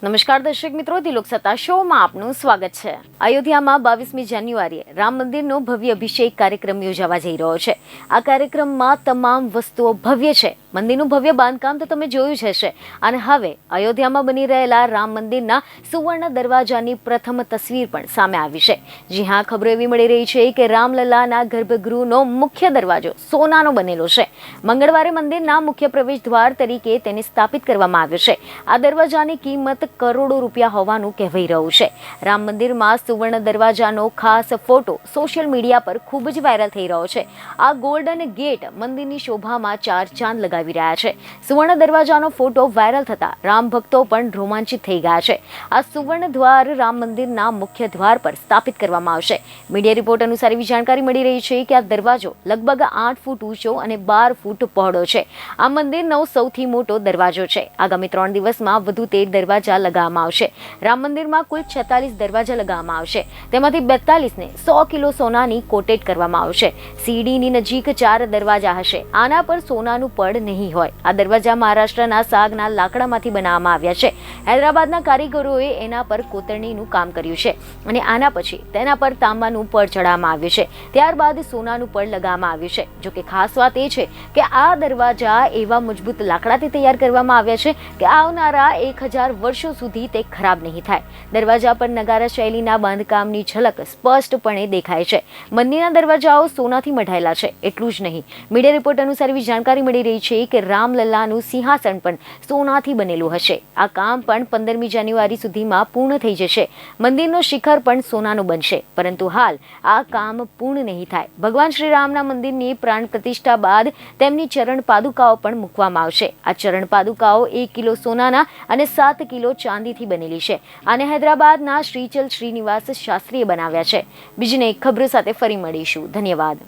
નમસ્કાર દર્શક મિત્રો, તિલોક સત્તા શોમાં આપનું સ્વાગત છે। અયોધ્યામાં 22મી જાન્યુઆરીએ રામ મંદિરનો ભવ્ય અભિષેક કાર્યક્રમ યોજાવા જઈ રહ્યો છે। આ કાર્યક્રમમાં તમામ વસ્તુઓ ભવ્ય છે। મંદિરનું ભવ્ય બાંધકામ તો તમે જોયું જ હશે અને હવે અયોધ્યામાં બની રહેલા રામ મંદિરના સુવર્ણ દરવાજાની પ્રથમ તસવીર પણ સામે આવી છે। જી હા, ખબરો એવી મળી રહી છે કે રામલલ્લાના ગર્ભગૃહનો મુખ્ય દરવાજો સોનાનો બનેલો છે। મંગળવારે મંદિરના મુખ્ય પ્રવેશ દ્વાર તરીકે તેને સ્થાપિત કરવામાં આવ્યો છે। આ દરવાજાની કિંમત કરોડો રૂપિયા હોવાનું કહેવાઈ રહ્યું છે। રામ મંદિરમાં સુવર્ણ દરવાજાનો ખાસ ફોટો સોશિયલ મીડિયા પર ખૂબ જ વાયરલ થઈ રહ્યો છે। આ ગોલ્ડન ગેટ મંદિરની શોભામાં ચાર ચાંદ લગાવી રહ્યા છે। સુવર્ણ દરવાજાનો ફોટો વાયરલ થતા રામ ભક્તો પણ રોમાંચિત થઈ ગયા છે। આ સુવર્ણ દ્વાર રામ મંદિરના મુખ્ય દ્વાર પર સ્થાપિત કરવામાં આવશે। મીડિયા રિપોર્ટ અનુસાર એવી જાણકારી મળી રહી છે કે આ દરવાજો લગભગ 8 ફૂટ ઊંચો અને 12 ફૂટ પહોળો છે। આ મંદિરનો સૌથી મોટો દરવાજો છે। આગામી 3 દિવસમાં વધુ 13 દરવાજા લગાવવામાં આવશે। રામ મંદિરમાં કુલ 46 દરવાજા લગાવવામાં આવશે। તેમાંથી 42ને 100 કિલો સોનાની કોટેડ કરવામાં આવશે। સીડીની નજીક 4 દરવાજા હશે। આના પર સોનાનું પડ નહીં હોય। આ દરવાજા મહારાષ્ટ્રના સાગના લાકડામાંથી બનાવવામાં આવ્યા છે। હૈદરાબાદના કારીગરોએ એના પર કોતરણીનું કામ કર્યું છે અને આના પછી તેના પર તાંબાનું પડ ચડાવવામાં આવ્યું છે। ત્યારબાદ સોનાનું પડ લગાવવામાં આવ્યું છે। જો કે ખાસ વાત એ છે કે આ દરવાજા એવા મજબૂત લાકડાથી તૈયાર કરવામાં આવ્યા છે કે આવનારા 1000 વર્ષો સુધી તે ખરાબ નહીં થાય। દરવાજા પર નગારા શૈલીના બાંધકામની ઝલક સ્પષ્ટપણે દેખાય છે। મંદિરના દરવાજાઓ સોનાથી મઢાયેલા છે। એટલું જ નહીં, મીડિયા રિપોર્ટ અનુસાર એવી જાણકારી મળી રહી છે કે રામલલ્લાનું સિંહાસન પણ સોનાથી બનેલું હશે। આ કામ પણ 15મી જાન્યુઆરી સુધીમાં પૂર્ણ થઈ જશે। મંદિરનો શિખર પણ સોનાનું બનશે, પરંતુ હાલ આ કામ પૂર્ણ નહીં થાય। ભગવાન શ્રી રામના મંદિરની પ્રાણ પ્રતિષ્ઠા બાદ તેમની ચરણ પાદુકાઓ પણ મૂકવામાં આવશે। આ ચરણ પાદુકાઓ 1 કિલો સોનાના અને 7 કિલો ચાંદીથી બનેલી છે। આને હૈદરાબાદના શ્રીચલ શ્રીનિવાસ શાસ્ત્રીએ બનાવ્યા છે। બીજીને એક ખબરો સાથે ફરી મળીશું। ધન્યવાદ।